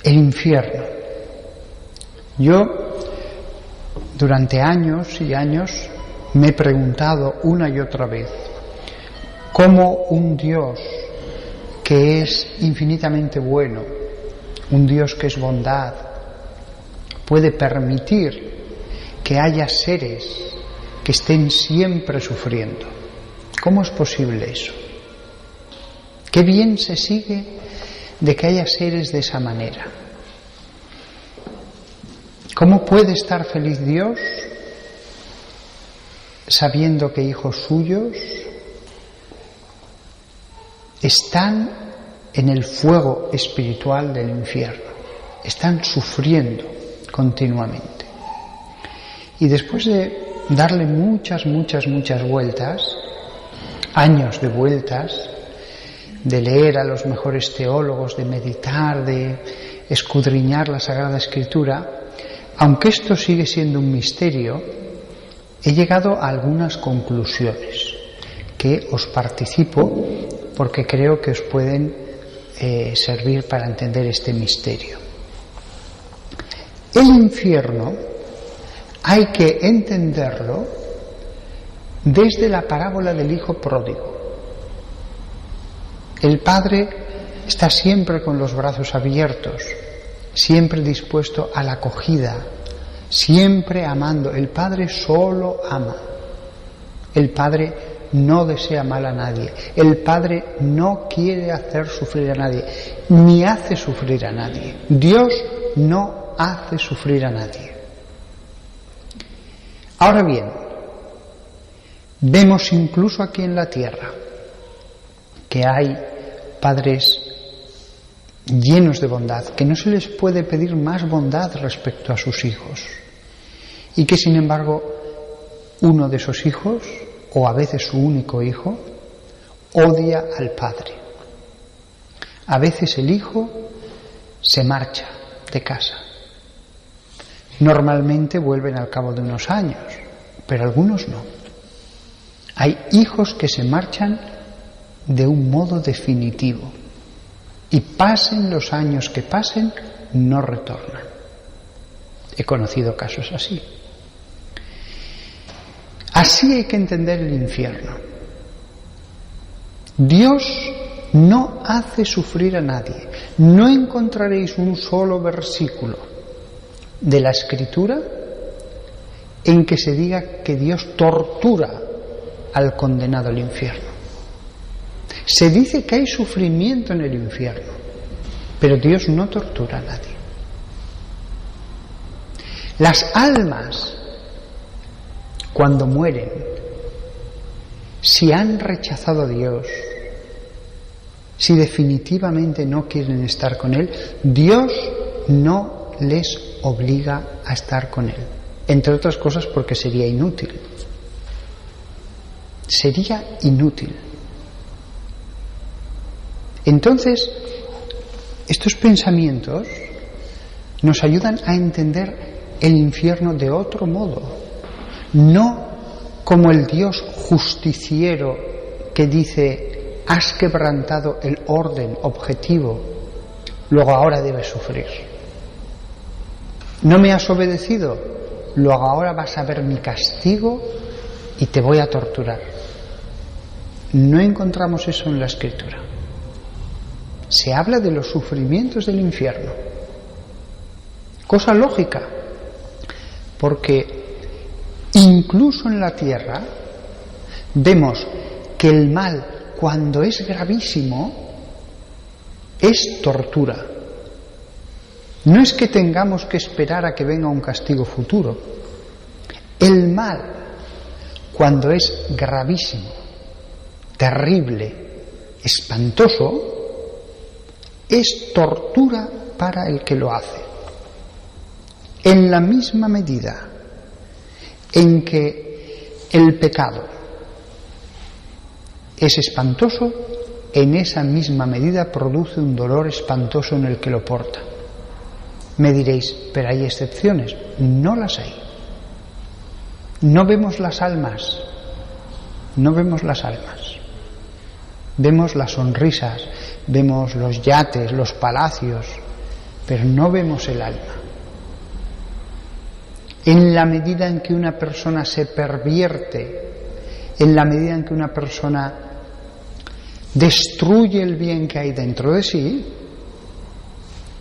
El infierno. Yo, durante años y años, me he preguntado una y otra vez cómo un Dios que es infinitamente bueno, un Dios que es bondad, puede permitir que haya seres que estén siempre sufriendo. ¿Cómo es posible eso? Qué bien se sigue de que haya seres de esa manera. ¿Cómo puede estar feliz Dios sabiendo que hijos suyos están en el fuego espiritual del infierno, están sufriendo continuamente? Y después de darle muchas vueltas, años de vueltas, de leer a los mejores teólogos, de meditar, de escudriñar la Sagrada Escritura, aunque esto sigue siendo un misterio, he llegado a algunas conclusiones que os participo porque creo que os pueden servir para entender este misterio. El infierno hay que entenderlo desde la parábola del hijo pródigo. El padre está siempre con los brazos abiertos, siempre dispuesto a la acogida, siempre amando. El padre solo ama. El padre no desea mal a nadie. El padre no quiere hacer sufrir a nadie, ni hace sufrir a nadie. Dios no hace sufrir a nadie. Ahora bien, vemos incluso aquí en la tierra que hay padres llenos de bondad, que no se les puede pedir más bondad respecto a sus hijos, y que sin embargo uno de esos hijos, o a veces su único hijo, odia al padre. A veces el hijo se marcha de casa. Normalmente vuelven al cabo de unos años, pero algunos no. Hay hijos que se marchan de un modo definitivo y pasen los años que pasen, no retornan. He conocido casos así. Así hay que entender el infierno. Dios no hace sufrir a nadie. No encontraréis un solo versículo de la Escritura en que se diga que Dios tortura al condenado al infierno. Se dice que hay sufrimiento en el infierno, pero Dios no tortura a nadie. Las almas, cuando mueren, si han rechazado a Dios, si definitivamente no quieren estar con Él, Dios no les obliga a estar con Él. Entre otras cosas porque sería inútil. Sería inútil. Entonces, estos pensamientos nos ayudan a entender el infierno de otro modo, no como el Dios justiciero que dice: has quebrantado el orden objetivo, luego ahora debes sufrir. No me has obedecido, luego ahora vas a ver mi castigo y te voy a torturar. No encontramos eso en la Escritura. Se habla de los sufrimientos del infierno. Cosa lógica, porque incluso en la tierra vemos que el mal, cuando es gravísimo, es tortura. No es que tengamos que esperar a que venga un castigo futuro. El mal, cuando es gravísimo, terrible, espantoso, es tortura para el que lo hace. En la misma medida en que el pecado es espantoso, en esa misma medida produce un dolor espantoso en el que lo porta. Me diréis, pero hay excepciones. No las hay. No vemos las almas. No vemos las almas. Vemos las sonrisas, vemos los yates, los palacios, pero no vemos el alma. En la medida en que una persona se pervierte, en la medida en que una persona destruye el bien que hay dentro de sí,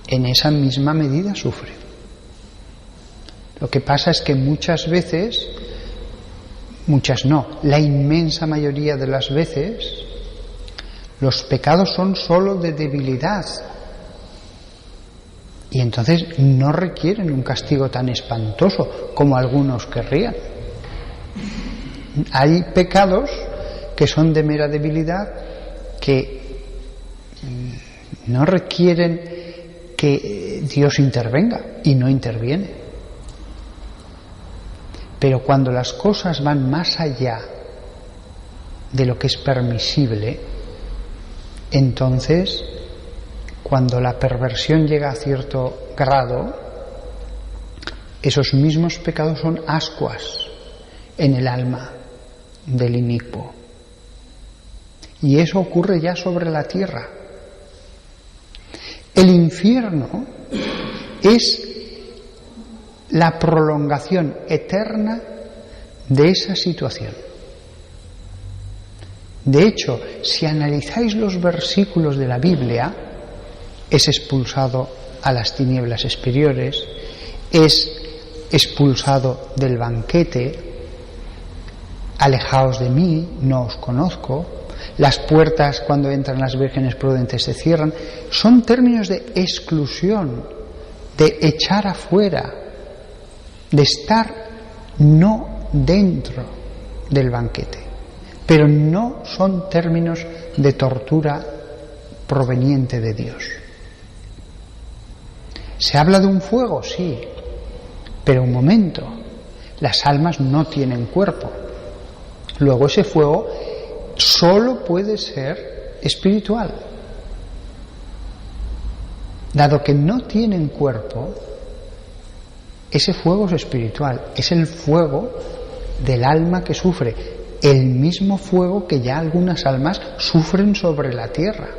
en esa misma medida sufre. Lo que pasa es que muchas veces, muchas no, la inmensa mayoría de las veces, los pecados son solo de debilidad. Y entonces no requieren un castigo tan espantoso como algunos querrían. Hay pecados que son de mera debilidad, que no requieren que Dios intervenga, y no interviene. Pero cuando las cosas van más allá de lo que es permisible, entonces, cuando la perversión llega a cierto grado, esos mismos pecados son ascuas en el alma del inicuo. Y eso ocurre ya sobre la tierra. El infierno es la prolongación eterna de esa situación. De hecho, si analizáis los versículos de la Biblia, es expulsado a las tinieblas exteriores, es expulsado del banquete, alejaos de mí, no os conozco, las puertas cuando entran las vírgenes prudentes se cierran, son términos de exclusión, de echar afuera, de estar no dentro del banquete, pero no son términos de tortura proveniente de Dios. ¿Se habla de un fuego? Sí, pero un momento, las almas no tienen cuerpo. Luego ese fuego solo puede ser espiritual. Dado que no tienen cuerpo, ese fuego es espiritual, es el fuego del alma que sufre, el mismo fuego que ya algunas almas sufren sobre la tierra.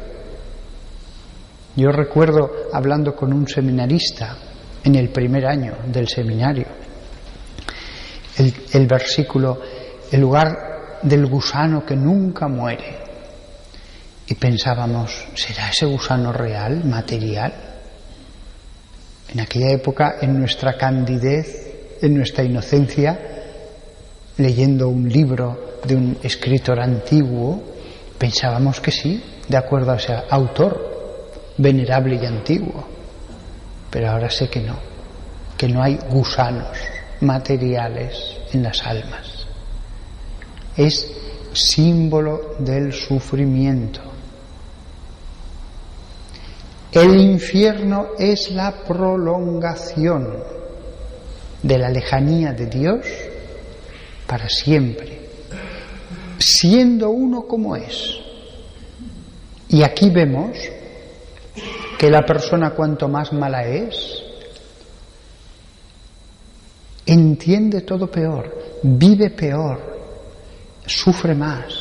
Yo recuerdo hablando con un seminarista en el primer año del seminario, el versículo, el lugar del gusano que nunca muere, y pensábamos, ¿será ese gusano real, material? En aquella época, en nuestra candidez, en nuestra inocencia, leyendo un libro de un escritor antiguo, pensábamos que sí, de acuerdo a ese autor venerable y antiguo. Pero ahora sé que no hay gusanos materiales en las almas. Es símbolo del sufrimiento. El infierno es la prolongación de la lejanía de Dios para siempre, siendo uno como es. Y aquí vemos que la persona, cuanto más mala es, entiende todo peor, vive peor, sufre más,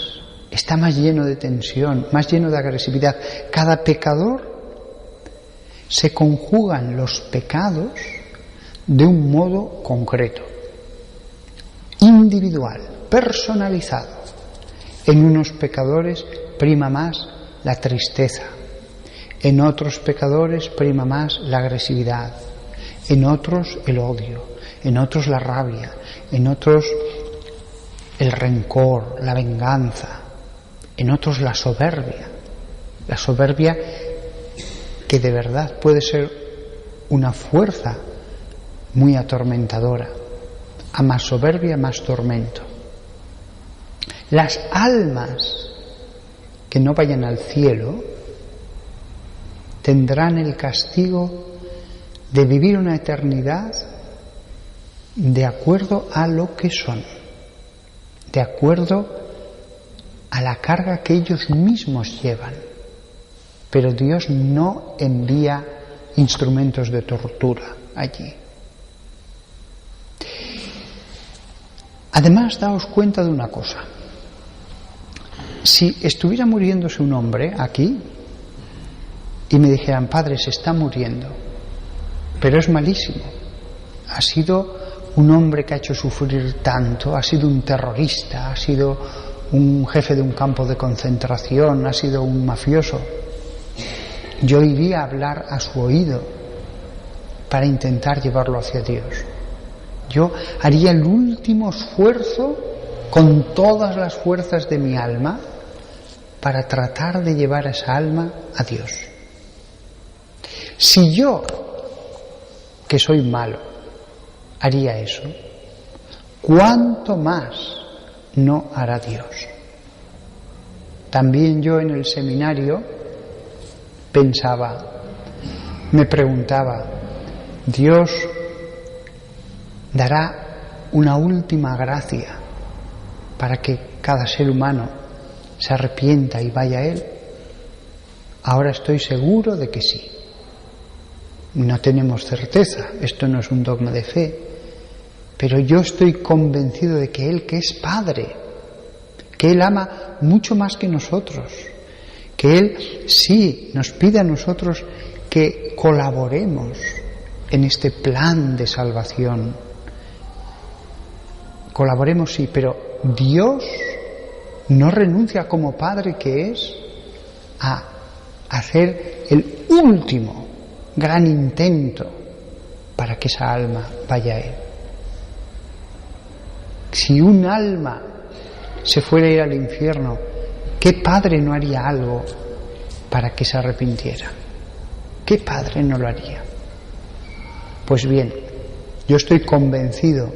está más lleno de tensión, más lleno de agresividad. Cada pecador se conjugan los pecados de un modo concreto, individual, personalizado. En unos pecadores prima más la tristeza, en otros pecadores prima más la agresividad, en otros el odio, en otros la rabia, en otros el rencor, la venganza, en otros la soberbia que de verdad puede ser una fuerza muy atormentadora. A más soberbia, más tormento. Las almas que no vayan al cielo tendrán el castigo de vivir una eternidad de acuerdo a lo que son, de acuerdo a la carga que ellos mismos llevan. Pero Dios no envía instrumentos de tortura allí. Además, daos cuenta de una cosa. Si estuviera muriéndose un hombre aquí y me dijeran, padre, se está muriendo, pero es malísimo. Ha sido un hombre que ha hecho sufrir tanto, ha sido un terrorista, ha sido un jefe de un campo de concentración, ha sido un mafioso. Yo iría a hablar a su oído para intentar llevarlo hacia Dios. Yo haría el último esfuerzo con todas las fuerzas de mi alma para tratar de llevar a esa alma a Dios. Si yo, que soy malo, haría eso, ¿cuánto más no hará Dios? También yo en el seminario pensaba, me preguntaba, ¿Dios dará una última gracia para que cada ser humano se arrepienta y vaya a Él? Ahora estoy seguro de que sí. No tenemos certeza, esto no es un dogma de fe, pero yo estoy convencido de que Él, que es Padre, que Él ama mucho más que nosotros, que Él sí nos pide a nosotros que colaboremos en este plan de salvación. Colaboremos, sí, pero Dios no renuncia como Padre que es a hacer el último gran intento para que esa alma vaya a Él. Si un alma se fuera a ir al infierno, ¿qué padre no haría algo para que se arrepintiera? ¿Qué padre no lo haría? Pues bien, yo estoy convencido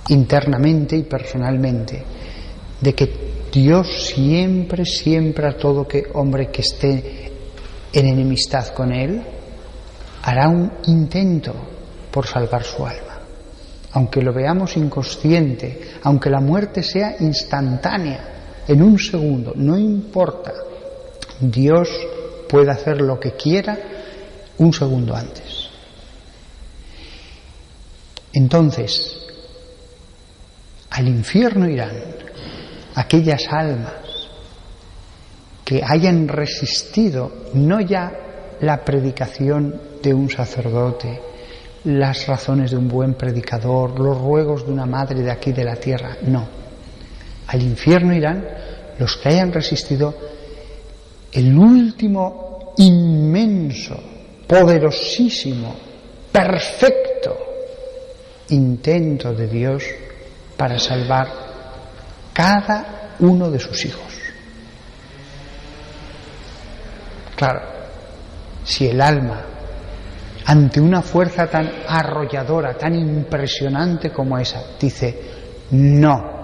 internamente y personalmente de que Dios siempre a todo hombre que esté en enemistad con Él hará un intento por salvar su alma. Aunque lo veamos inconsciente, aunque la muerte sea instantánea, en un segundo, no importa, Dios puede hacer lo que quiera un segundo antes. Entonces, al infierno irán aquellas almas que hayan resistido no ya la predicación de un sacerdote, las razones de un buen predicador, los ruegos de una madre de aquí de la tierra, no. Al infierno irán los que hayan resistido el último inmenso, poderosísimo, perfecto intento de Dios para salvar cada uno de sus hijos. Claro, si el alma, ante una fuerza tan arrolladora, tan impresionante como esa, dice, no,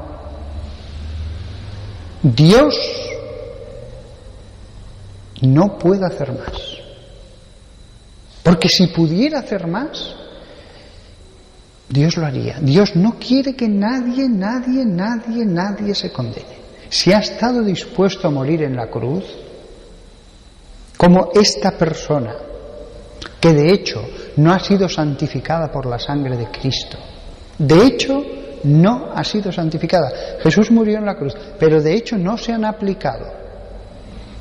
Dios no puede hacer más. Porque si pudiera hacer más, Dios lo haría. Dios no quiere que nadie se condene. Si ha estado dispuesto a morir en la cruz, como esta persona, que de hecho no ha sido santificada por la sangre de Cristo, de hecho no ha sido santificada. Jesús murió en la cruz, pero de hecho no se han aplicado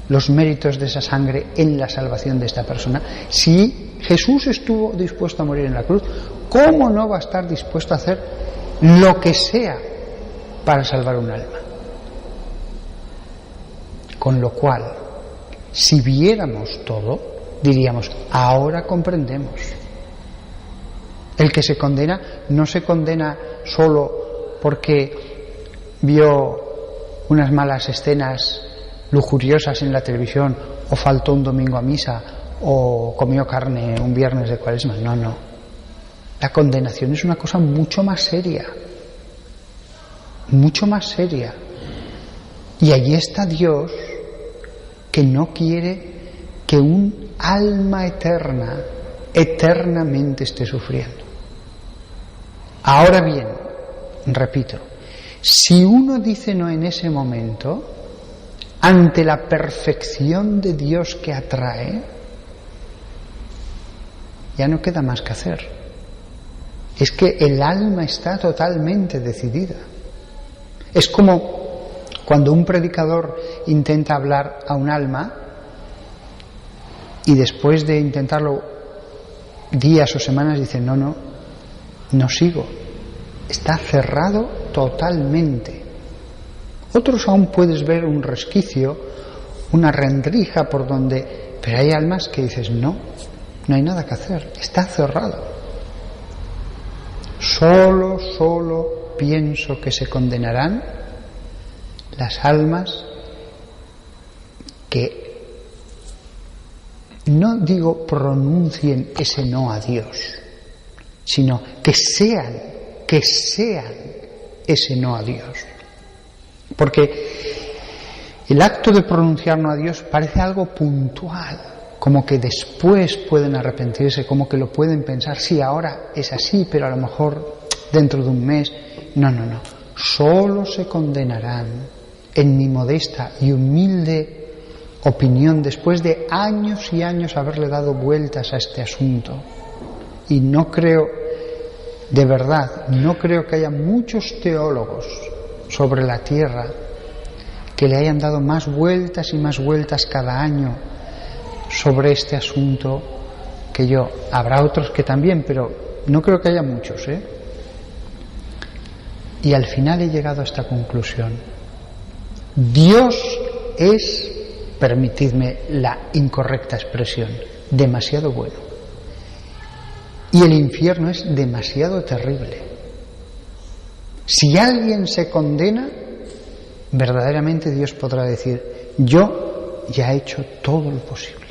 los méritos de esa sangre en la salvación de esta persona. Si Jesús estuvo dispuesto a morir en la cruz, ¿cómo no va a estar dispuesto a hacer lo que sea para salvar un alma? Con lo cual, si viéramos todo, diríamos, ahora comprendemos. El que se condena no se condena solo porque vio unas malas escenas lujuriosas en la televisión, o faltó un domingo a misa, o comió carne un viernes de Cuaresma. No. La condenación es una cosa mucho más seria. Mucho más seria. Y allí está Dios, que no quiere que un alma eterna eternamente esté sufriendo. Ahora bien, repito, si uno dice no en ese momento, ante la perfección de Dios que atrae, ya no queda más que hacer. Es que el alma está totalmente decidida. Es como cuando un predicador intenta hablar a un alma y después de intentarlo días o semanas dicen, no sigo. Está cerrado totalmente. Otros aún puedes ver un resquicio, una rendija por donde... Pero hay almas que dices, no hay nada que hacer, está cerrado. Solo pienso que se condenarán las almas que, no digo pronuncien ese no a Dios, sino que sean ese no a Dios. Porque el acto de pronunciar no a Dios parece algo puntual, como que después pueden arrepentirse, como que lo pueden pensar, sí, ahora es así, pero a lo mejor dentro de un mes. No. Solo se condenarán, en mi modesta y humilde opinión, después de años y años haberle dado vueltas a este asunto. Y no creo, de verdad, no creo que haya muchos teólogos sobre la tierra que le hayan dado más vueltas y más vueltas cada año sobre este asunto que yo. Habrá otros que también, pero no creo que haya muchos, Y al final he llegado a esta conclusión. Dios es, permitidme la incorrecta expresión, demasiado bueno. Y el infierno es demasiado terrible. Si alguien se condena, verdaderamente Dios podrá decir, yo ya he hecho todo lo posible.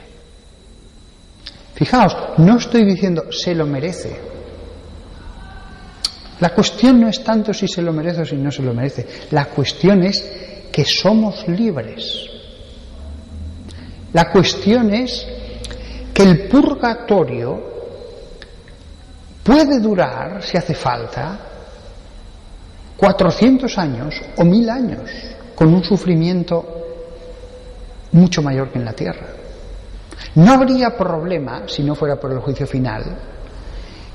Fijaos, no estoy diciendo se lo merece. La cuestión no es tanto si se lo merece o si no se lo merece. La cuestión es que somos libres. La cuestión es que el purgatorio puede durar, si hace falta, 400 años o 1000 años, con un sufrimiento mucho mayor que en la tierra. No habría problema, si no fuera por el juicio final,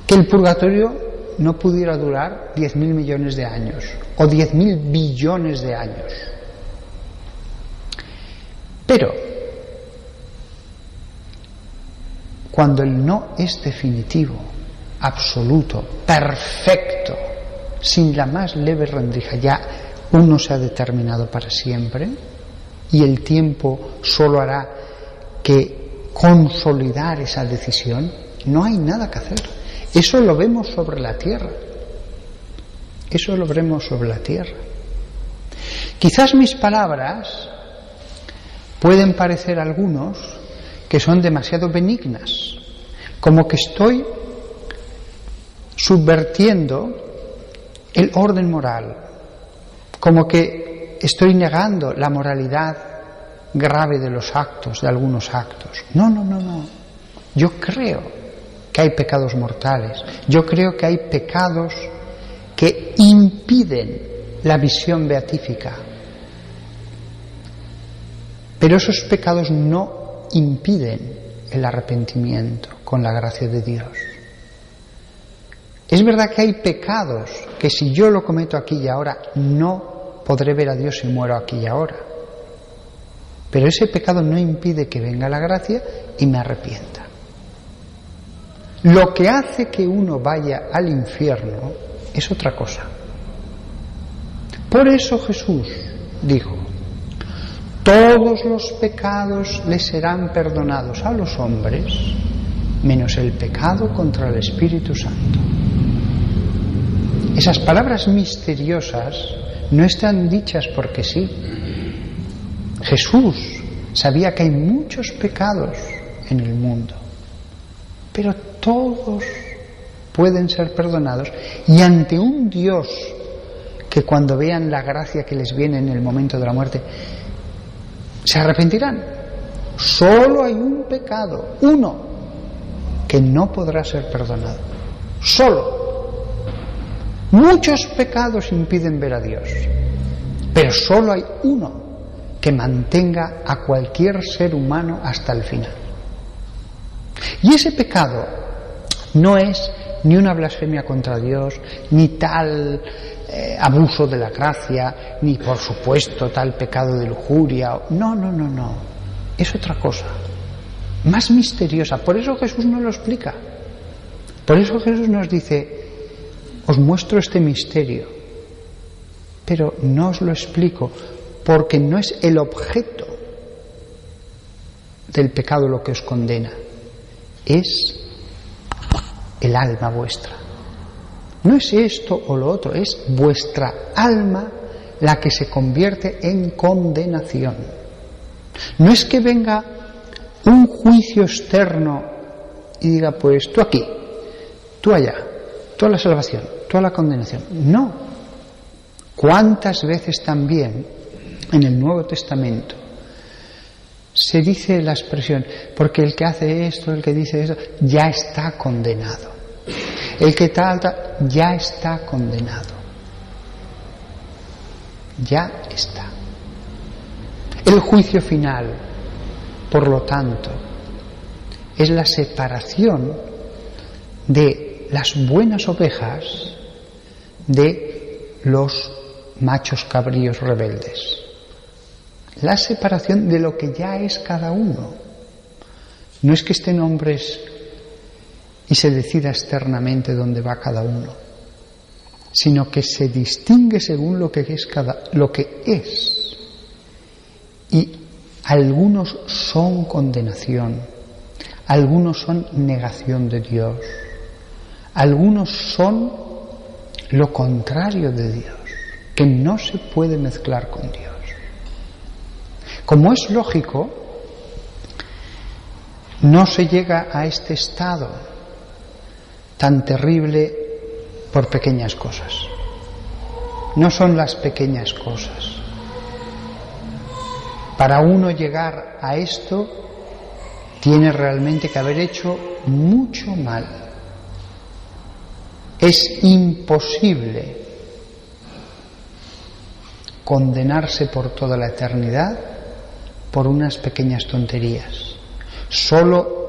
que el purgatorio no pudiera durar 10.000 millones de años o 10.000 billones de años. Pero cuando el no es definitivo, absoluto, perfecto, sin la más leve rendija, ya uno se ha determinado para siempre y el tiempo solo hará que consolidar esa decisión, no hay nada que hacer. Eso lo vemos sobre la tierra. Eso lo veremos sobre la tierra. Quizás mis palabras pueden parecer a algunos que son demasiado benignas, como que estoy subvirtiendo el orden moral, como que estoy negando la moralidad grave de los actos, de algunos actos. No. Yo creo que hay pecados mortales. Yo creo que hay pecados que impiden la visión beatífica. Pero esos pecados no impiden el arrepentimiento con la gracia de Dios. Es verdad que hay pecados que si yo lo cometo aquí y ahora no podré ver a Dios si muero aquí y ahora. Pero ese pecado no impide que venga la gracia y me arrepienta. Lo que hace que uno vaya al infierno es otra cosa. Por eso Jesús dijo, todos los pecados les serán perdonados a los hombres, menos el pecado contra el Espíritu Santo. Esas palabras misteriosas no están dichas porque sí. Jesús sabía que hay muchos pecados en el mundo, pero todos pueden ser perdonados, y ante un Dios que cuando vean la gracia que les viene en el momento de la muerte, se arrepentirán. Solo hay un pecado, uno, que no podrá ser perdonado. Solo. Muchos pecados impiden ver a Dios, pero solo hay uno que mantenga a cualquier ser humano hasta el final. Y ese pecado no es ni una blasfemia contra Dios, ni tal abuso de la gracia, ni por supuesto tal pecado de lujuria. No. Es otra cosa, más misteriosa. Por eso Jesús no lo explica. Por eso Jesús nos dice, os muestro este misterio, pero no os lo explico, porque no es el objeto del pecado lo que os condena, es el alma vuestra. No es esto o lo otro, es vuestra alma la que se convierte en condenación. No es que venga un juicio externo y diga, pues tú aquí, tú allá, tú a la salvación, tú a la condenación. No. ¿Cuántas veces también en el Nuevo Testamento se dice la expresión, porque el que hace esto, el que dice esto, ya está condenado? El que tal, ya está condenado. Ya está. El juicio final, por lo tanto, es la separación de las buenas ovejas de los machos cabríos rebeldes. La separación de lo que ya es cada uno. No es que estén hombres y se decida externamente dónde va cada uno, sino que se distingue según lo que es. Y algunos son condenación, algunos son negación de Dios, algunos son lo contrario de Dios, que no se puede mezclar con Dios. Como es lógico, no se llega a este estado tan terrible por pequeñas cosas. No son las pequeñas cosas. Para uno llegar a esto, tiene realmente que haber hecho mucho mal. Es imposible condenarse por toda la eternidad por unas pequeñas tonterías. Solo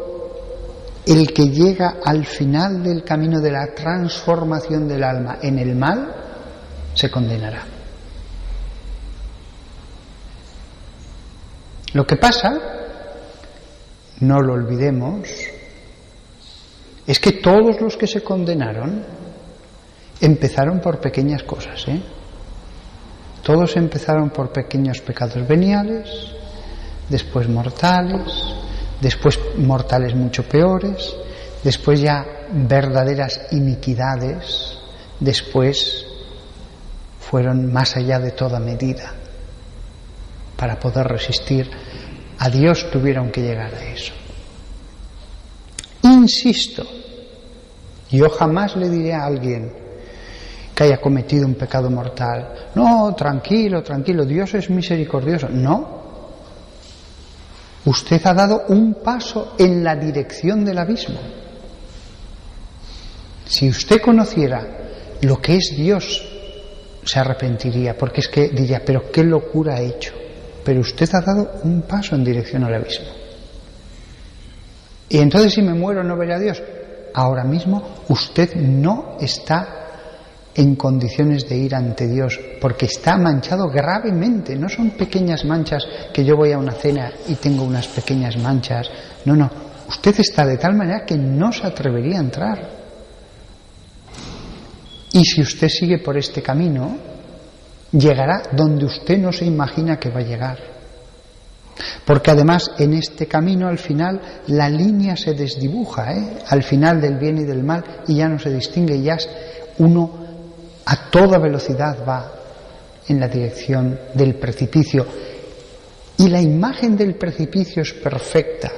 el que llega al final del camino de la transformación del alma en el mal se condenará. Lo que pasa, no lo olvidemos, es que todos los que se condenaron empezaron por pequeñas cosas, Todos empezaron por pequeños pecados veniales, después mortales mucho peores, después ya verdaderas iniquidades, después fueron más allá de toda medida. Para poder resistir a Dios tuvieron que llegar a eso. Insisto, yo jamás le diré a alguien que haya cometido un pecado mortal, no, tranquilo, Dios es misericordioso. No. Usted ha dado un paso en la dirección del abismo. Si usted conociera lo que es Dios, se arrepentiría, porque es que diría, pero qué locura ha hecho. Pero usted ha dado un paso en dirección al abismo. Y entonces, si me muero, no veré a Dios. Ahora mismo usted no está en condiciones de ir ante Dios, porque está manchado gravemente. No son pequeñas manchas que yo voy a una cena y tengo unas pequeñas manchas. No. Usted está de tal manera que no se atrevería a entrar. Y si usted sigue por este camino, llegará donde usted no se imagina que va a llegar. Porque además en este camino al final la línea se desdibuja, al final del bien y del mal, y ya no se distingue, ya uno a toda velocidad va en la dirección del precipicio. Y la imagen del precipicio es perfecta.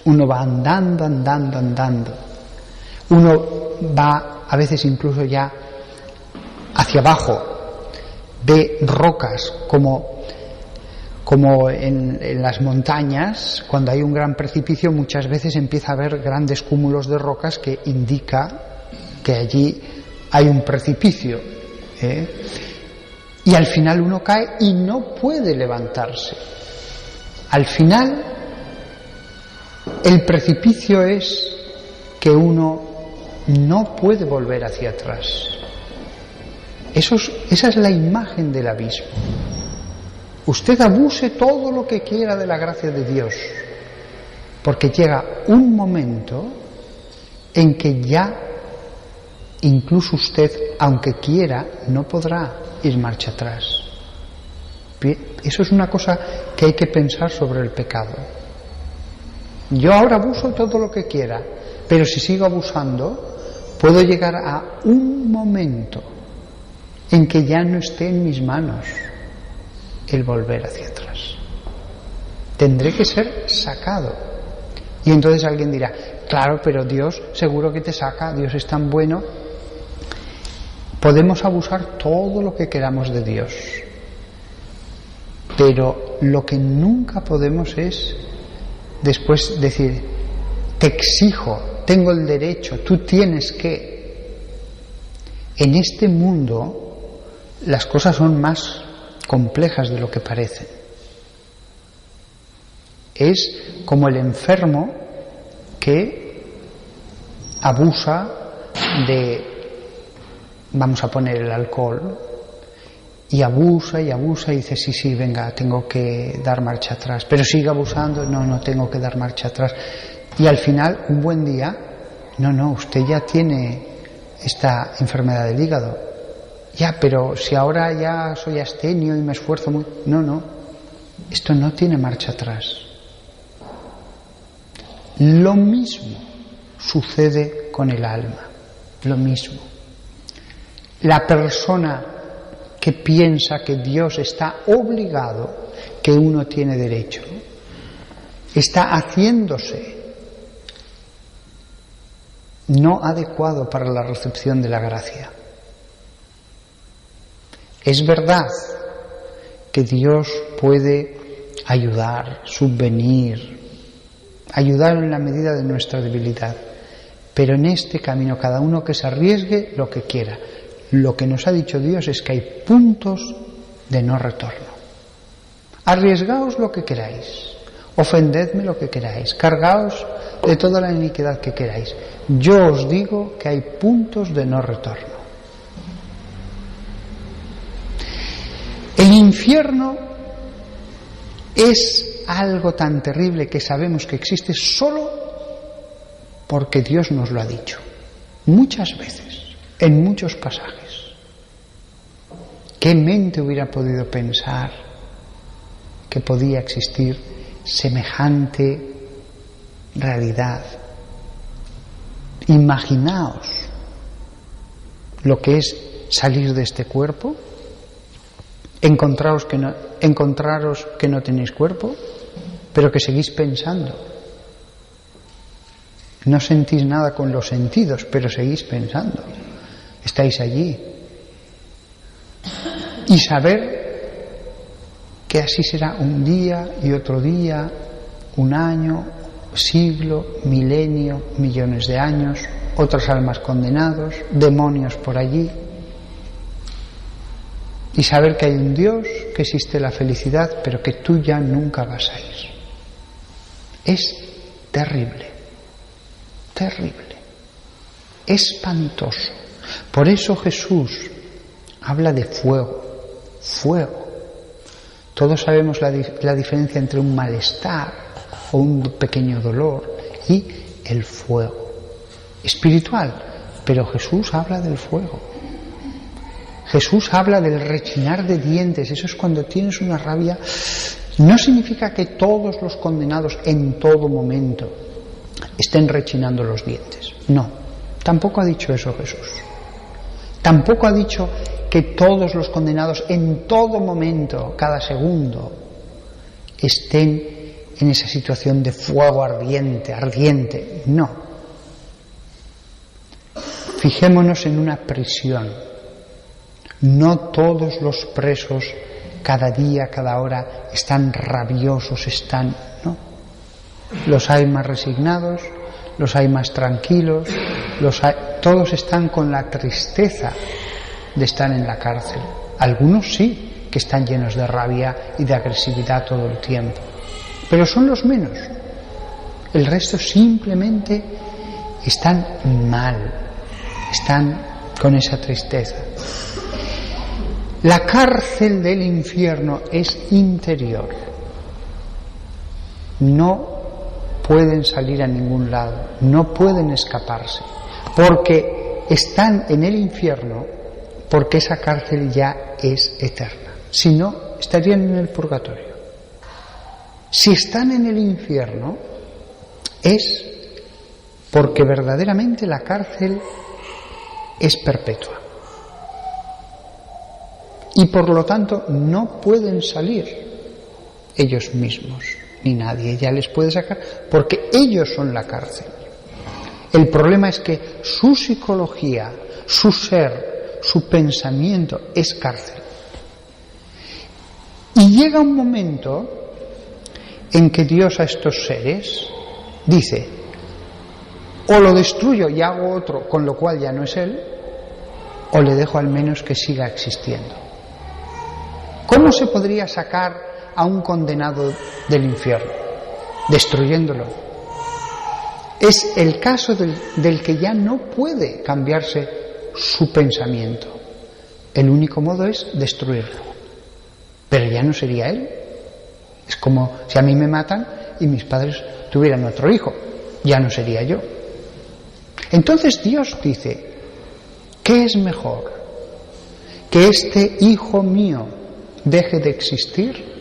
Uno va andando. Uno va a veces incluso ya hacia abajo. Ve rocas como en las montañas. Cuando hay un gran precipicio, muchas veces empieza a haber grandes cúmulos de rocas que indica que allí hay un precipicio, y al final uno cae y no puede levantarse. Al final el precipicio es que uno no puede volver hacia atrás. Esa es la imagen del abismo. Usted abuse todo lo que quiera de la gracia de Dios, porque llega un momento en que ya incluso usted, aunque quiera, no podrá ir marcha atrás. Eso es una cosa que hay que pensar sobre el pecado. Yo ahora abuso todo lo que quiera, pero si sigo abusando, puedo llegar a un momento en que ya no esté en mis manos el volver hacia atrás. Tendré que ser sacado. Y entonces alguien dirá, claro, pero Dios seguro que te saca, Dios es tan bueno. Podemos abusar todo lo que queramos de Dios, pero lo que nunca podemos es después decir, te exijo, tengo el derecho, tú tienes que. En este mundo las cosas son más complejas de lo que parecen. Es como el enfermo que abusa de, vamos a poner el alcohol, y abusa y dice, sí, venga, tengo que dar marcha atrás, pero sigue abusando, no tengo que dar marcha atrás, y al final, un buen día, no, usted ya tiene esta enfermedad del hígado, ya, pero si ahora ya soy abstemio y me esfuerzo muy, no, esto no tiene marcha atrás. Lo mismo sucede con el alma, lo mismo. La persona que piensa que Dios está obligado, que uno tiene derecho, está haciéndose no adecuado para la recepción de la gracia. Es verdad que Dios puede ayudar, subvenir, ayudar en la medida de nuestra debilidad, pero en este camino cada uno que se arriesgue lo que quiera. Lo que nos ha dicho Dios es que hay puntos de no retorno. Arriesgaos lo que queráis, ofendedme lo que queráis, cargaos de toda la iniquidad que queráis. Yo os digo que hay puntos de no retorno. El infierno es algo tan terrible que sabemos que existe solo porque Dios nos lo ha dicho. Muchas veces, en muchos pasajes. ¿Qué mente hubiera podido pensar que podía existir semejante realidad? Imaginaos lo que es salir de este cuerpo, encontraros que no tenéis cuerpo, pero que seguís pensando. No sentís nada con los sentidos, pero seguís pensando. Estáis allí. Y saber que así será un día y otro día, un año, siglo, milenio, millones de años, otras almas condenados, demonios por allí. Y saber que hay un Dios, que existe la felicidad, pero que tú ya nunca vas a ir. Es terrible, terrible, espantoso. Por eso Jesús habla de fuego. Todos sabemos la diferencia entre un malestar o un pequeño dolor y el fuego espiritual, pero Jesús habla del fuego. Jesús habla del rechinar de dientes. Eso es cuando tienes una rabia. No significa que todos los condenados en todo momento estén rechinando los dientes. No, tampoco ha dicho eso Jesús. Tampoco ha dicho que todos los condenados en todo momento, cada segundo, estén en esa situación de fuego ardiente. No. Fijémonos en una prisión. No todos los presos cada día, cada hora están rabiosos, ¿no? Los hay más resignados, los hay más tranquilos, todos están con la tristeza de estar en la cárcel. Algunos sí, que están llenos de rabia y de agresividad todo el tiempo, pero son los menos. El resto simplemente están mal, están con esa tristeza. La cárcel del infierno es interior, no pueden salir a ningún lado, no pueden escaparse, porque están en el infierno, porque esa cárcel ya es eterna. Si no, estarían en el purgatorio. Si están en el infierno, es porque verdaderamente la cárcel es perpetua. Y por lo tanto no pueden salir ellos mismos, ni nadie ya les puede sacar, porque ellos son la cárcel. El problema es que su psicología, su ser, su pensamiento es cárcel. Y llega un momento en que Dios a estos seres dice: o lo destruyo y hago otro, con lo cual ya no es Él, o le dejo al menos que siga existiendo. ¿Cómo se podría sacar a un condenado del infierno? Destruyéndolo. Es el caso del que ya no puede cambiarse su pensamiento. El único modo es destruirlo. Pero ya no sería él. Es como si a mí me matan y mis padres tuvieran otro hijo. Ya no sería yo. Entonces Dios dice: ¿qué es mejor? ¿Que este hijo mío deje de existir,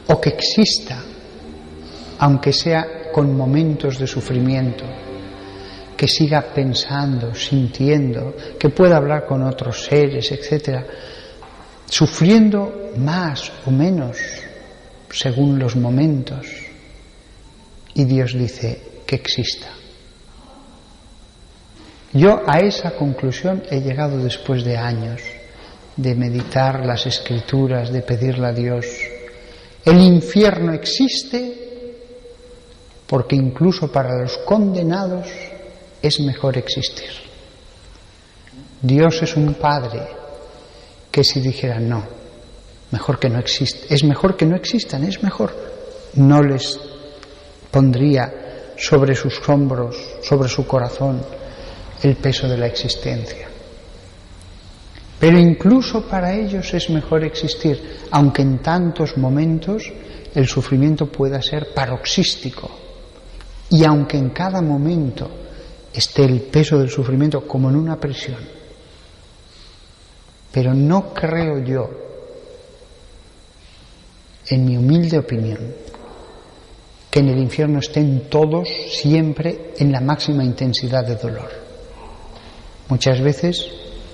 o que exista, aunque sea con momentos de sufrimiento, que siga pensando, sintiendo, que pueda hablar con otros seres, etcétera, sufriendo más o menos según los momentos? Y Dios dice que exista. Yo a esa conclusión he llegado después de años de meditar las Escrituras, de pedirle a Dios. El infierno existe porque incluso para los condenados es mejor existir. Dios es un Padre que si dijera no, mejor que no existe, es mejor que no existan, es mejor, no les pondría sobre sus hombros, sobre su corazón, el peso de la existencia. Pero incluso para ellos es mejor existir, aunque en tantos momentos el sufrimiento pueda ser paroxístico, y aunque en cada momento esté el peso del sufrimiento como en una prisión. Pero no creo yo, en mi humilde opinión, que en el infierno estén todos siempre en la máxima intensidad de dolor. Muchas veces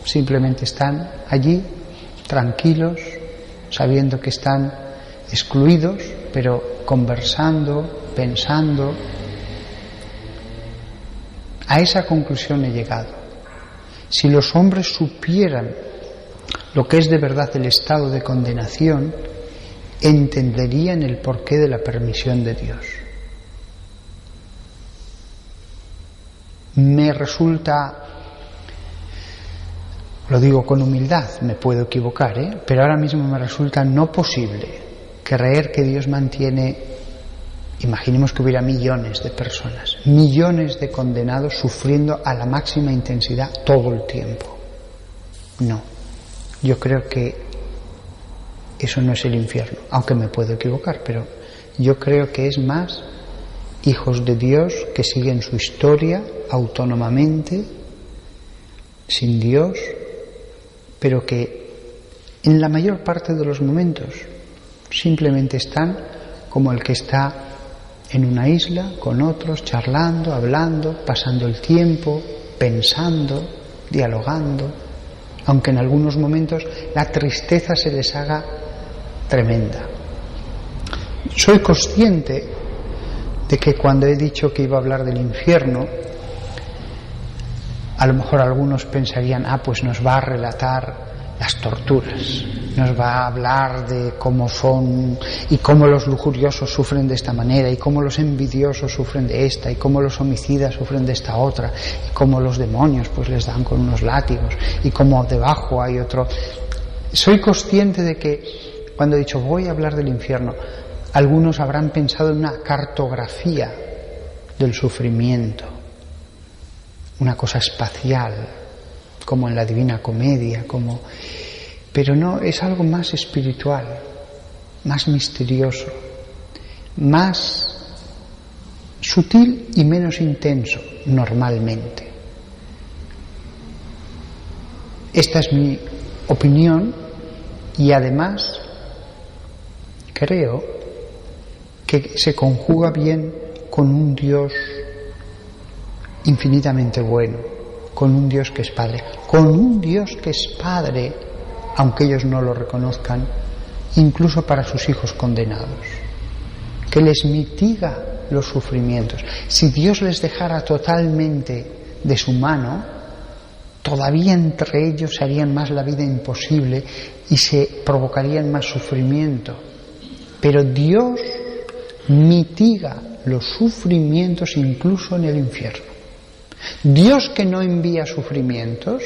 simplemente están allí, tranquilos, sabiendo que están excluidos, pero conversando, pensando. A esa conclusión he llegado. Si los hombres supieran lo que es de verdad el estado de condenación, entenderían el porqué de la permisión de Dios. Me resulta, lo digo con humildad, me puedo equivocar, pero ahora mismo me resulta no posible creer que Dios mantiene, imaginemos que hubiera millones de personas, millones de condenados sufriendo a la máxima intensidad todo el tiempo. No, yo creo que eso no es el infierno, aunque me puedo equivocar, pero yo creo que es más hijos de Dios que siguen su historia autónomamente, sin Dios, pero que en la mayor parte de los momentos simplemente están como el que está en una isla con otros, charlando, hablando, pasando el tiempo, pensando, dialogando, aunque en algunos momentos la tristeza se les haga tremenda. Soy consciente de que cuando he dicho que iba a hablar del infierno, a lo mejor algunos pensarían, pues nos va a relatar las torturas, nos va a hablar de cómo son y cómo los lujuriosos sufren de esta manera, y cómo los envidiosos sufren de esta, y cómo los homicidas sufren de esta otra, y cómo los demonios pues les dan con unos látigos, y cómo debajo hay otro. Soy consciente de que cuando he dicho voy a hablar del infierno, algunos habrán pensado en una cartografía del sufrimiento, una cosa espacial, como en la Divina Comedia, pero no, es algo más espiritual, más misterioso, más sutil y menos intenso normalmente. Esta es mi opinión y además creo que se conjuga bien con un Dios infinitamente bueno, con un Dios que es Padre, con un Dios que es Padre, aunque ellos no lo reconozcan, incluso para sus hijos condenados, que les mitiga los sufrimientos. Si Dios les dejara totalmente de su mano, todavía entre ellos se harían más la vida imposible y se provocarían más sufrimiento. Pero Dios mitiga los sufrimientos incluso en el infierno. Dios, que no envía sufrimientos,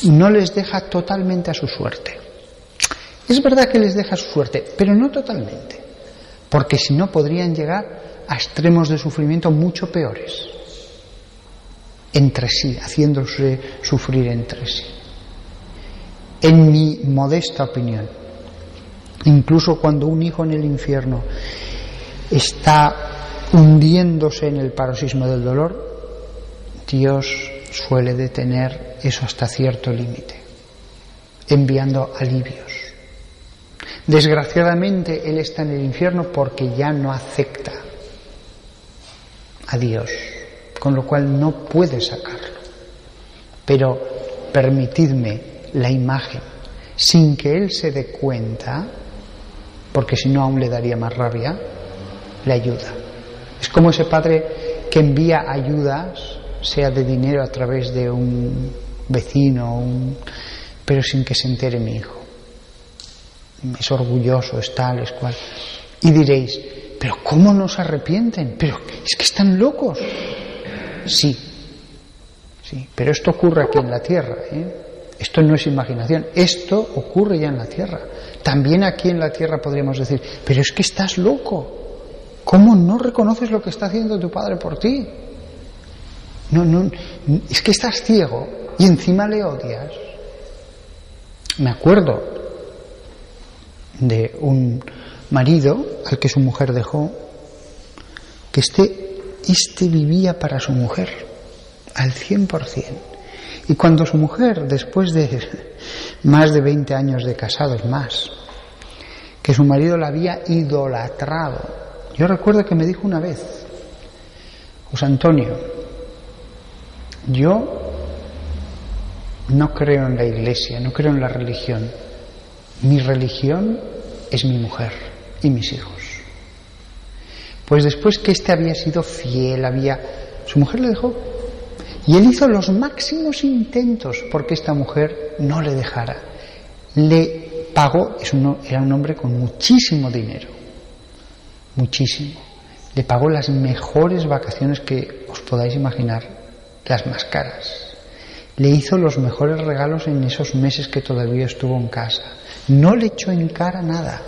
no les deja totalmente a su suerte. Es verdad que les deja a su suerte, pero no totalmente, porque si no podrían llegar a extremos de sufrimiento mucho peores entre sí, haciéndose sufrir entre sí. En mi modesta opinión, incluso cuando un hijo en el infierno está hundiéndose en el paroxismo del dolor, Dios suele detener eso hasta cierto límite, enviando alivios. Desgraciadamente él está en el infierno porque ya no acepta a Dios, con lo cual no puede sacarlo. Pero permitidme la imagen, sin que él se dé cuenta, porque si no aún le daría más rabia, le ayuda. Es como ese padre que envía ayudas, sea de dinero a través de un vecino, pero sin que se entere mi hijo. Es orgulloso, es tal, es cual. Y diréis, pero ¿cómo no se arrepienten? Pero es que están locos. Sí, pero esto ocurre aquí en la tierra, Esto no es imaginación, esto ocurre ya en la tierra. También aquí en la tierra podríamos decir, pero es que estás loco. ¿Cómo no reconoces lo que está haciendo tu padre por ti? No, es que estás ciego y encima le odias. Me acuerdo de un marido al que su mujer dejó, que este vivía para su mujer al 100%. Y cuando su mujer, después de más de 20 años de casados más, que su marido la había idolatrado, yo recuerdo que me dijo una vez, José Antonio, yo no creo en la iglesia, no creo en la religión. Mi religión es mi mujer y mis hijos. Pues después que había sido fiel, su mujer le dejó. Y él hizo los máximos intentos porque esta mujer no le dejara. Le pagó, era un hombre con muchísimo dinero, muchísimo. Le pagó las mejores vacaciones que os podáis imaginar, las más caras. Le hizo los mejores regalos en esos meses que todavía estuvo en casa. No le echó en cara nada.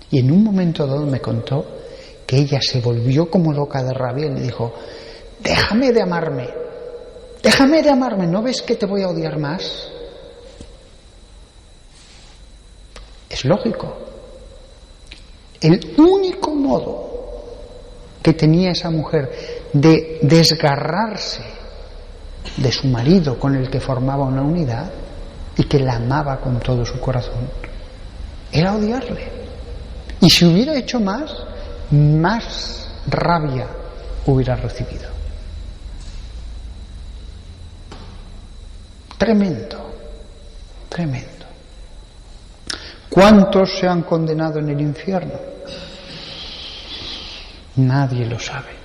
Y en un momento dado me contó que ella se volvió como loca de rabia y le dijo, déjame de amarme, ¿no ves que te voy a odiar más? Es lógico. El único modo que tenía esa mujer de desgarrarse de su marido con el que formaba una unidad y que la amaba con todo su corazón era odiarle. Y si hubiera hecho más rabia hubiera recibido. Tremendo. ¿Cuántos se han condenado en el infierno? Nadie lo sabe.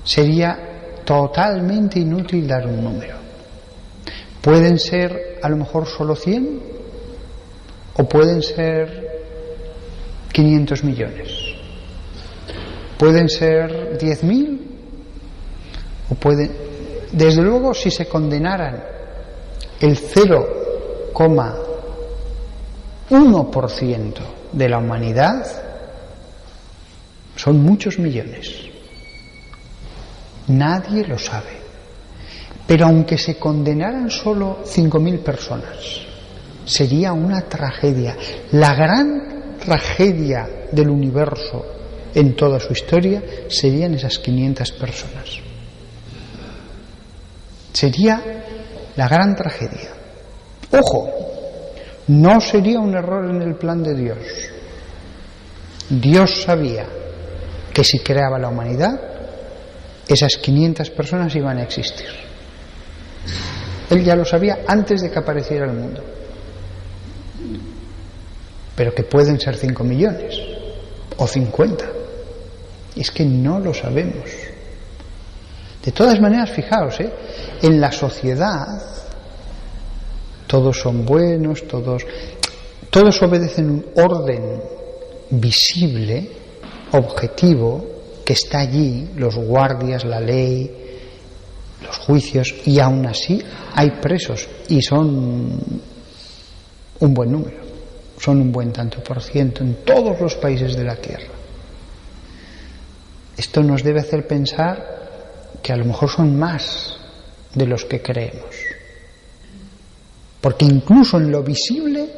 Sería totalmente inútil dar un número. Pueden ser a lo mejor solo 100 o pueden ser 500 millones. Pueden ser 10.000 o pueden... Desde luego, si se condenaran el 0,1% de la humanidad, son muchos millones. Nadie lo sabe. Pero aunque se condenaran solo 5.000 personas, sería una tragedia. La gran tragedia del universo en toda su historia serían esas 500 personas. Sería la gran tragedia. Ojo, no sería un error en el plan de Dios. Dios sabía que si creaba la humanidad, esas 500 personas iban a existir. Él ya lo sabía antes de que apareciera el mundo. Pero que pueden ser 5 millones o 50. Es que no lo sabemos. De todas maneras, fijaos, en la sociedad todos son buenos, todos obedecen un orden visible, objetivo, que está allí, los guardias, la ley, los juicios, y aún así hay presos, y son un buen número, son un buen tanto por ciento en todos los países de la tierra. Esto nos debe hacer pensar que a lo mejor son más de los que creemos, porque incluso en lo visible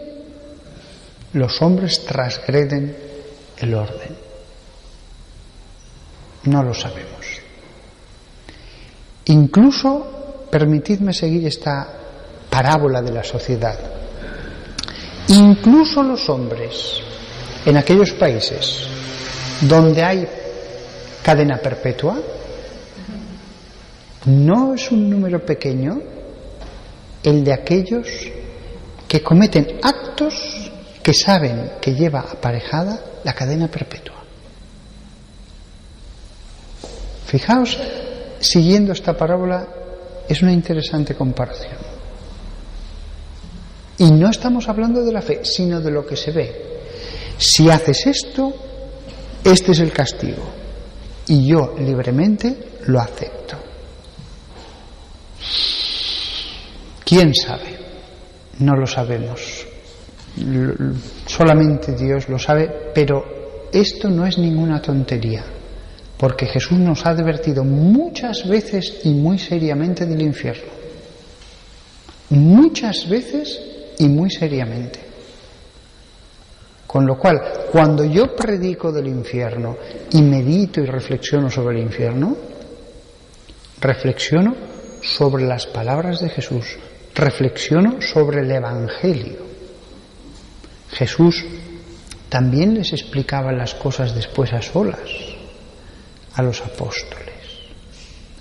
los hombres transgreden el orden. No lo sabemos. Incluso, permitidme seguir esta parábola de la sociedad, incluso los hombres en aquellos países donde hay cadena perpetua, no es un número pequeño el de aquellos que cometen actos que saben que lleva aparejada la cadena perpetua. Fijaos, siguiendo esta parábola, es una interesante comparación. Y no estamos hablando de la fe, sino de lo que se ve. Si haces esto, este es el castigo. Y yo libremente lo acepto. ¿Quién sabe? No lo sabemos. Solamente Dios lo sabe, pero esto no es ninguna tontería, porque Jesús nos ha advertido muchas veces y muy seriamente del infierno. Muchas veces y muy seriamente. Con lo cual, cuando yo predico del infierno y medito y reflexiono sobre el infierno, reflexiono sobre las palabras de Jesús, reflexiono sobre el Evangelio. Jesús también les explicaba las cosas después a solas a los apóstoles.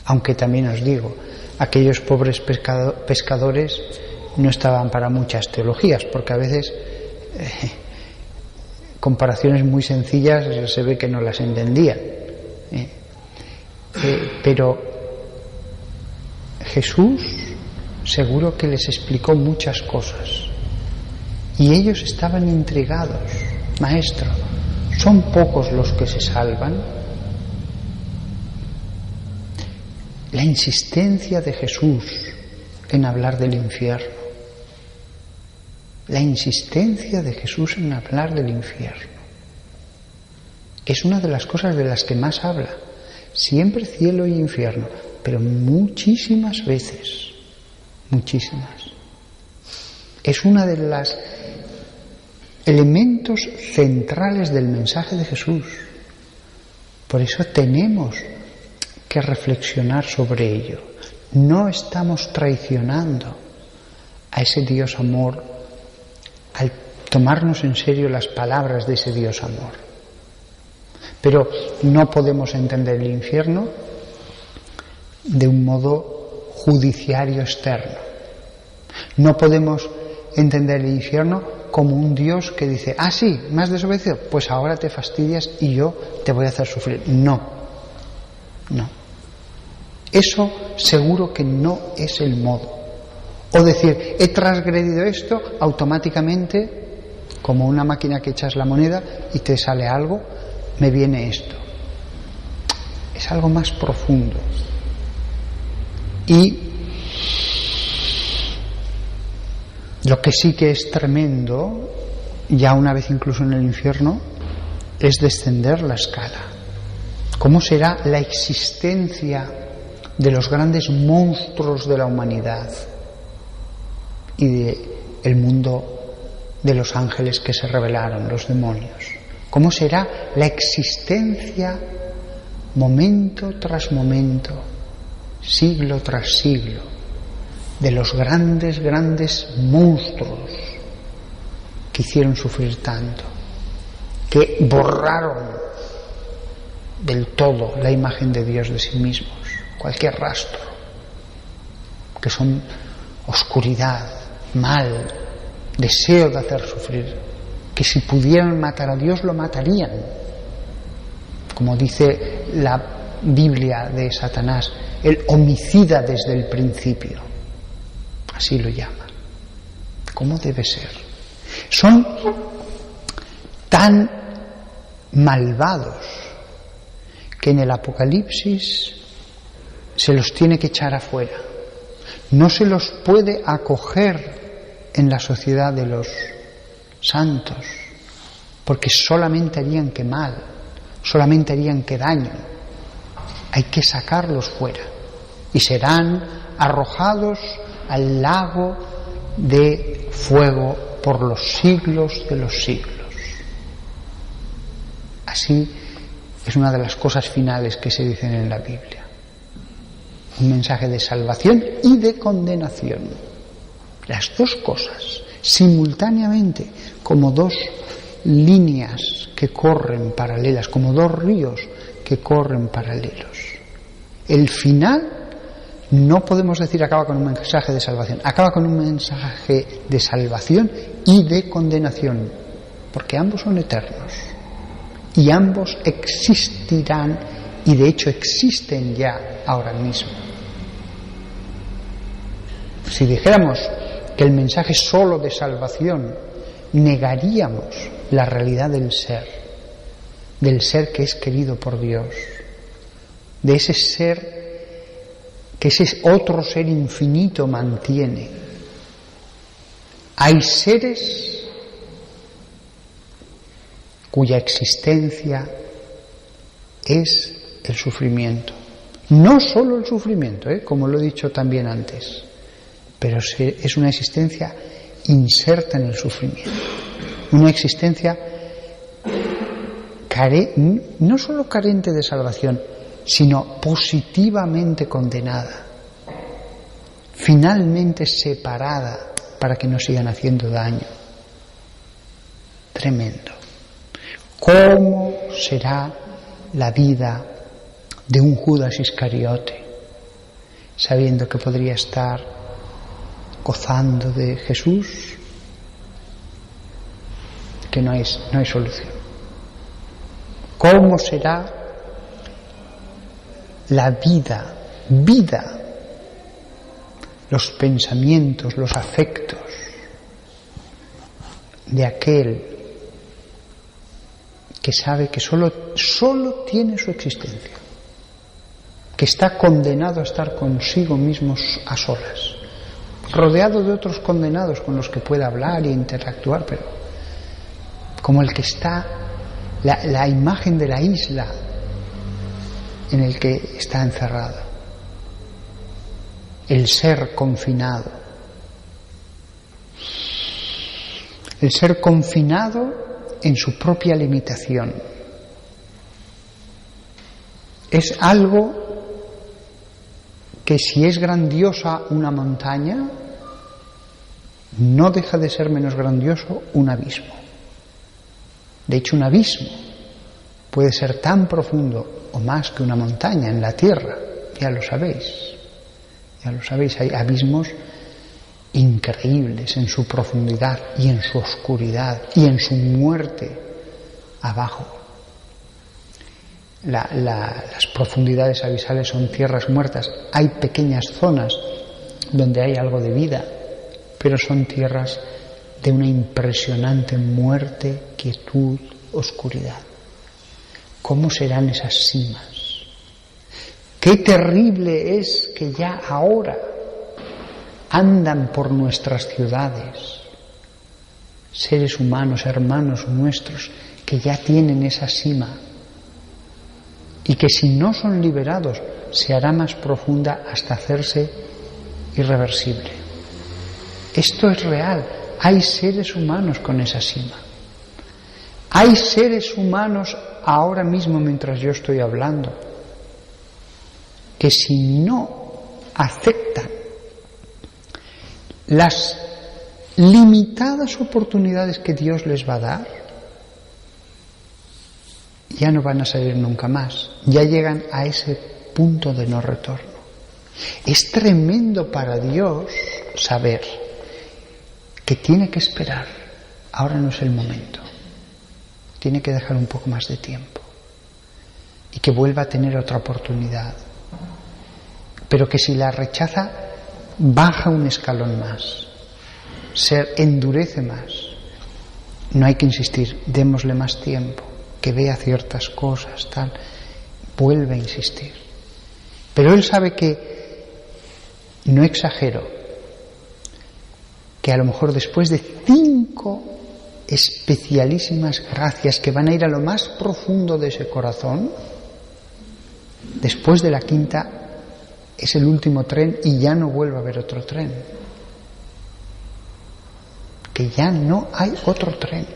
Aunque también os digo, aquellos pobres pescadores no estaban para muchas teologías, porque a veces comparaciones muy sencillas se ve que no las entendían. Pero Jesús seguro que les explicó muchas cosas y ellos estaban intrigados. Maestro, ¿son pocos los que se salvan? La insistencia de Jesús en hablar del infierno, la insistencia de Jesús en hablar del infierno es una de las cosas de las que más habla. Siempre cielo y infierno, pero muchísimas veces, muchísimas. Es una de las elementos centrales del mensaje de Jesús. Por eso tenemos que reflexionar sobre ello. No estamos traicionando a ese Dios amor al tomarnos en serio las palabras de ese Dios amor. Pero no podemos entender el infierno de un modo judiciario externo. No podemos entender el infierno como un Dios que dice, ah, sí, me has desobedecido, pues ahora te fastidias y yo te voy a hacer sufrir. No. Eso seguro que no es el modo. O decir, he transgredido esto, automáticamente, como una máquina que echas la moneda y te sale algo, me viene esto. Es algo más profundo. Y lo que sí que es tremendo, ya una vez incluso en el infierno, es descender la escala. ¿Cómo será la existencia de los grandes monstruos de la humanidad y del mundo de los ángeles que se rebelaron, los demonios? ¿Cómo será la existencia momento tras momento, siglo tras siglo, de los grandes monstruos que hicieron sufrir tanto, que borraron del todo la imagen de Dios de sí mismos, cualquier rastro, que son oscuridad, mal, deseo de hacer sufrir, que si pudieran matar a Dios lo matarían, como dice la Biblia de Satanás, el homicida desde el principio, así lo llama. ¿Cómo debe ser? Son tan malvados que en el Apocalipsis se los tiene que echar afuera. No se los puede acoger en la sociedad de los santos, porque solamente harían que mal, solamente harían que daño. Hay que sacarlos fuera y serán arrojados al lago de fuego por los siglos de los siglos. Así es una de las cosas finales que se dicen en la Biblia. Un mensaje de salvación y de condenación. Las dos cosas, simultáneamente, como dos líneas que corren paralelas, como dos ríos que corren paralelos. El final no podemos decir acaba con un mensaje de salvación, acaba con un mensaje de salvación y de condenación, porque ambos son eternos y ambos existirán, y de hecho existen ya ahora mismo. Si dijéramos que el mensaje es solo de salvación, negaríamos la realidad del ser que es querido por Dios, de ese ser que ese otro ser infinito mantiene. Hay seres cuya existencia es el sufrimiento. No solo el sufrimiento, como lo he dicho también antes, pero es una existencia inserta en el sufrimiento. Una existencia no solo carente de salvación, sino positivamente condenada, finalmente separada para que no sigan haciendo daño. Tremendo. ¿Cómo será la vida de un Judas Iscariote, sabiendo que podría estar gozando de Jesús? Que no hay solución. ¿Cómo será la vida, los pensamientos, los afectos de aquel que sabe que solo tiene su existencia, que está condenado a estar consigo mismo a solas, rodeado de otros condenados con los que puede hablar e interactuar, pero como el que está, la imagen de la isla en el que está encerrado, el ser confinado, en su propia limitación. Es algo que, si es grandiosa una montaña, no deja de ser menos grandioso un abismo. De hecho, un abismo puede ser tan profundo o más que una montaña en la tierra, ya lo sabéis, hay abismos increíbles en su profundidad y en su oscuridad y en su muerte abajo. Las profundidades abisales son tierras muertas. Hay pequeñas zonas donde hay algo de vida, pero son tierras de una impresionante muerte, quietud, oscuridad. ¿Cómo serán esas cimas? Qué terrible es que ya ahora andan por nuestras ciudades seres humanos, hermanos nuestros, que ya tienen esa cima y que, si no son liberados, se hará más profunda hasta hacerse irreversible. Esto es real. Hay seres humanos con esa sima. Hay seres humanos ahora mismo mientras yo estoy hablando que si no aceptan las limitadas oportunidades que Dios les va a dar, ya no van a salir nunca más, ya llegan a ese punto de no retorno. Es tremendo para Dios saber que tiene que esperar, ahora no es el momento, tiene que dejar un poco más de tiempo y que vuelva a tener otra oportunidad, pero que si la rechaza baja un escalón más, se endurece más. No hay que insistir, démosle más tiempo, que vea ciertas cosas, tal, vuelve a insistir. Pero él sabe que, no exagero, que a lo mejor después de 5 especialísimas gracias que van a ir a lo más profundo de ese corazón, después de la 5ª es el último tren y ya no vuelve a haber otro tren. Que ya no hay otro tren.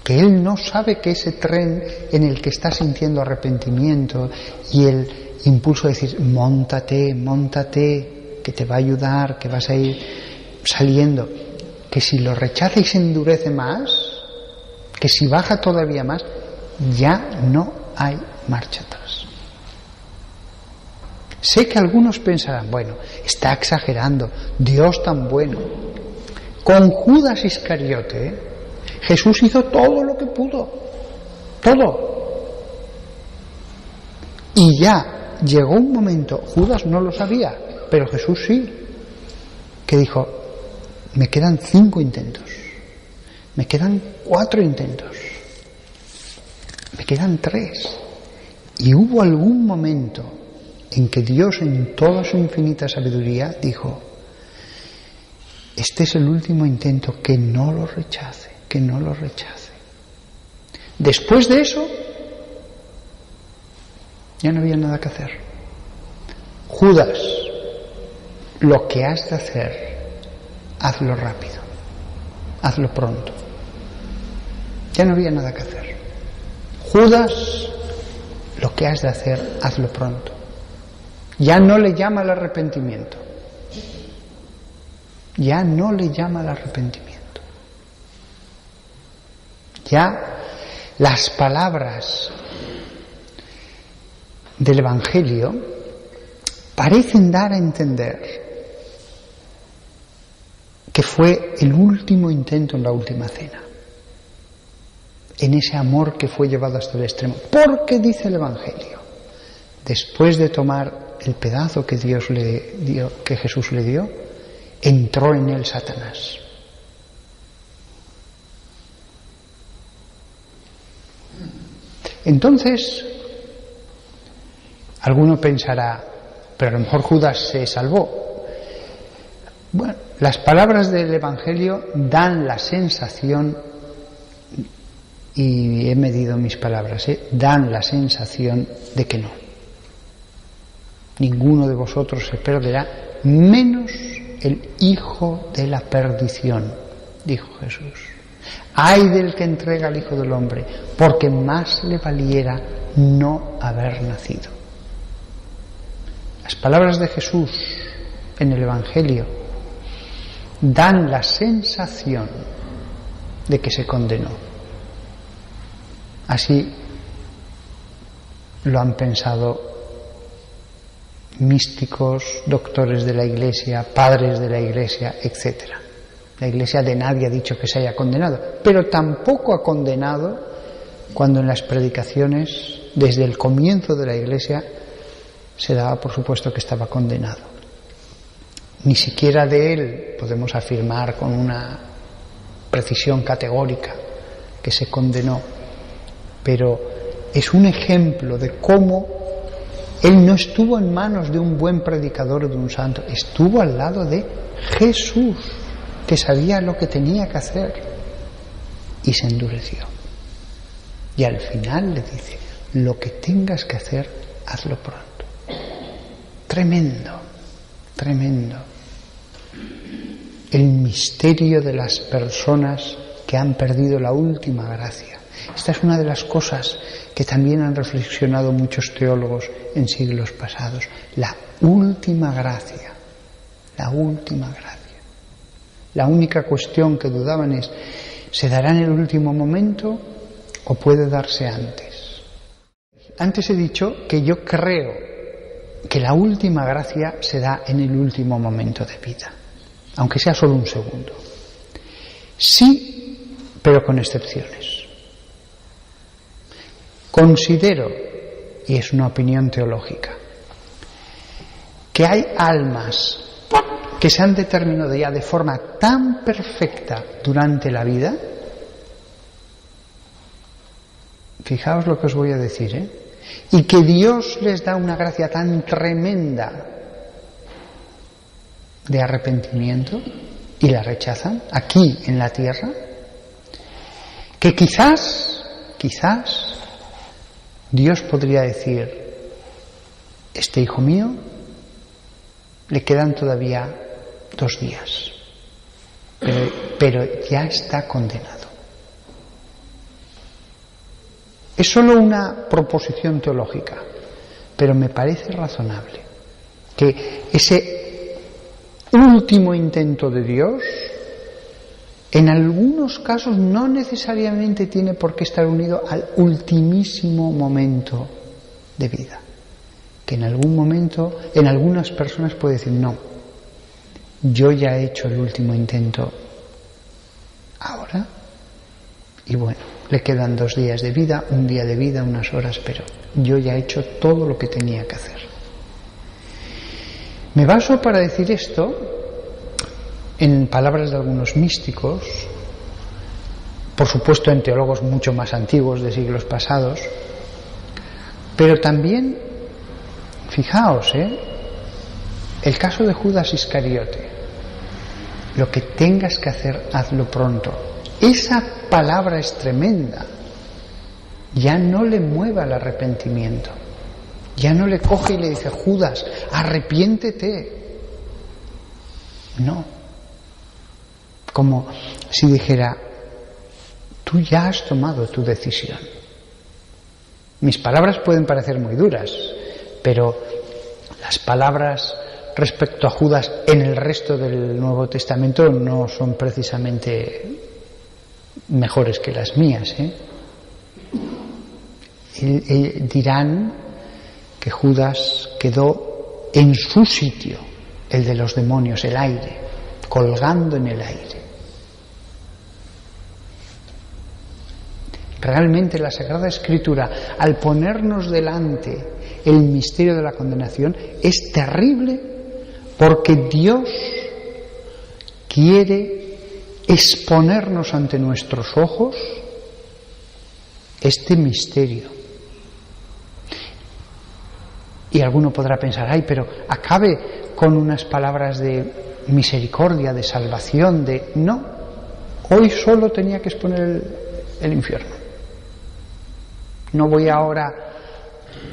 Que él no sabe que ese tren en el que está sintiendo arrepentimiento y el impulso de decir, móntate, móntate, que te va a ayudar, que vas a ir saliendo, que si lo rechaza y se endurece más, que si baja todavía más, ya no hay marcha atrás. Sé que algunos pensarán, bueno, está exagerando, Dios tan bueno. Con Judas Iscariote, Jesús hizo todo lo que pudo, todo. Y ya llegó un momento, Judas no lo sabía, pero Jesús sí, que dijo, me quedan 5 intentos, me quedan 4 intentos, me quedan 3. Y hubo algún momento en que Dios, en toda su infinita sabiduría, dijo, este es el último intento, que no lo rechace, que no lo rechace. Después de eso, ya no había nada que hacer. Judas, lo que has de hacer, hazlo rápido, hazlo pronto. Ya no había nada que hacer. Judas, lo que has de hacer, hazlo pronto. Ya no le llama al arrepentimiento. Ya no le llama al arrepentimiento. Ya las palabras del Evangelio parecen dar a entender que fue el último intento en la última cena, en ese amor que fue llevado hasta el extremo. Porque dice el Evangelio, después de tomar el pedazo que Dios le dio, que Jesús le dio, entró en él Satanás. Entonces, alguno pensará, pero a lo mejor Judas se salvó. Bueno, las palabras del Evangelio dan la sensación, y he medido mis palabras, dan la sensación de que no. Ninguno de vosotros se perderá, menos el hijo de la perdición, dijo Jesús. Ay del que entrega al Hijo del Hombre, porque más le valiera no haber nacido. Las palabras de Jesús en el Evangelio dan la sensación de que se condenó. Así lo han pensado místicos, doctores de la Iglesia, padres de la Iglesia, etc. La Iglesia de nadie ha dicho que se haya condenado, pero tampoco ha condenado cuando en las predicaciones, desde el comienzo de la Iglesia, se daba por supuesto que estaba condenado. Ni siquiera de él podemos afirmar con una precisión categórica que se condenó, pero es un ejemplo de cómo él no estuvo en manos de un buen predicador o de un santo, estuvo al lado de Jesús, que sabía lo que tenía que hacer, y se endureció. Y al final le dice, lo que tengas que hacer, hazlo pronto. Tremendo, tremendo. el misterio de las personas que han perdido la última gracia. Esta es una de las cosas que también han reflexionado muchos teólogos en siglos pasados. La última gracia. La última gracia. La única cuestión que dudaban es, ¿se dará en el último momento o puede darse antes? Antes he dicho que yo creo que la última gracia se da en el último momento de vida, aunque sea solo un segundo. Sí, pero con excepciones. Considero, y es una opinión teológica, que hay almas que se han determinado ya de forma tan perfecta durante la vida. Fijaos lo que os voy a decir, y que Dios les da una gracia tan tremenda de arrepentimiento y la rechazan aquí en la tierra, que quizás Dios podría decir, este hijo mío le quedan todavía 2 días, pero ya está condenado. Es solo una proposición teológica, pero me parece razonable que ese último intento de Dios, en algunos casos no necesariamente tiene por qué estar unido al ultimísimo momento de vida. Que en algún momento, en algunas personas puede decir, no, yo ya he hecho el último intento ahora, y bueno, le quedan 2 días de vida, 1 día de vida, unas horas, pero yo ya he hecho todo lo que tenía que hacer. Me baso para decir esto en palabras de algunos místicos, por supuesto en teólogos mucho más antiguos de siglos pasados, pero también, fijaos, el caso de Judas Iscariote, lo que tengas que hacer, hazlo pronto. Esa palabra es tremenda. Ya no le mueva el arrepentimiento. Ya no le coge y le dice, Judas, arrepiéntete. No. Como si dijera, tú ya has tomado tu decisión. Mis palabras pueden parecer muy duras, pero las palabras respecto a Judas en el resto del Nuevo Testamento no son precisamente mejores que las mías. Dirán que Judas quedó en su sitio, el de los demonios, el aire, colgando en el aire. Realmente la Sagrada Escritura, al ponernos delante el misterio de la condenación, es terrible porque Dios quiere exponernos ante nuestros ojos este misterio. Y alguno podrá pensar, ay, pero acabe con unas palabras de misericordia, de salvación, de... No, hoy solo tenía que exponer el infierno. No voy ahora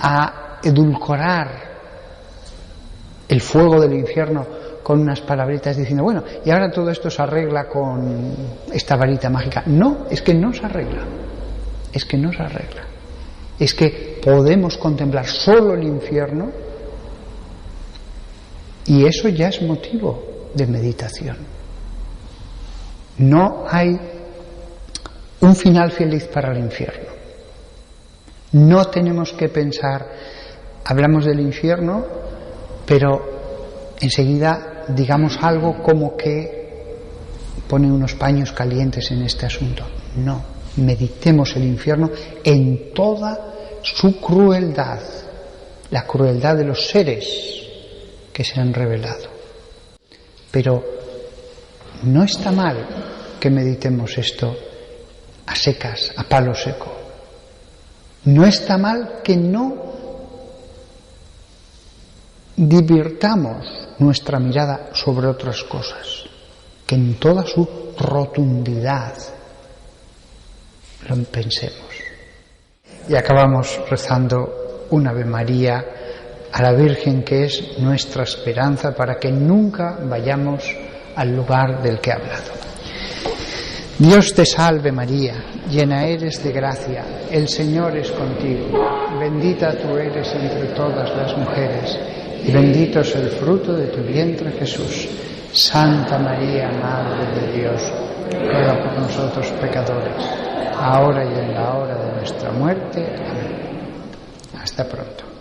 a edulcorar el fuego del infierno con unas palabritas diciendo, bueno, y ahora todo esto se arregla con esta varita mágica. No, es que no se arregla. Es que no se arregla. Es que podemos contemplar solo el infierno y eso ya es motivo de meditación. No hay un final feliz para el infierno. No tenemos que pensar, hablamos del infierno, pero enseguida digamos algo como que pone unos paños calientes en este asunto. No, meditemos el infierno en toda su crueldad, la crueldad de los seres que se han revelado. Pero no está mal que meditemos esto a secas, a palo seco. No está mal que no divirtamos nuestra mirada sobre otras cosas, que en toda su rotundidad lo pensemos. Y acabamos rezando un Ave María a la Virgen, que es nuestra esperanza para que nunca vayamos al lugar del que he hablado. Dios te salve María, llena eres de gracia, el Señor es contigo, bendita tú eres entre todas las mujeres, y bendito es el fruto de tu vientre Jesús. Santa María, Madre de Dios, ruega por nosotros pecadores, ahora y en la hora de nuestra muerte. Amén. Hasta pronto.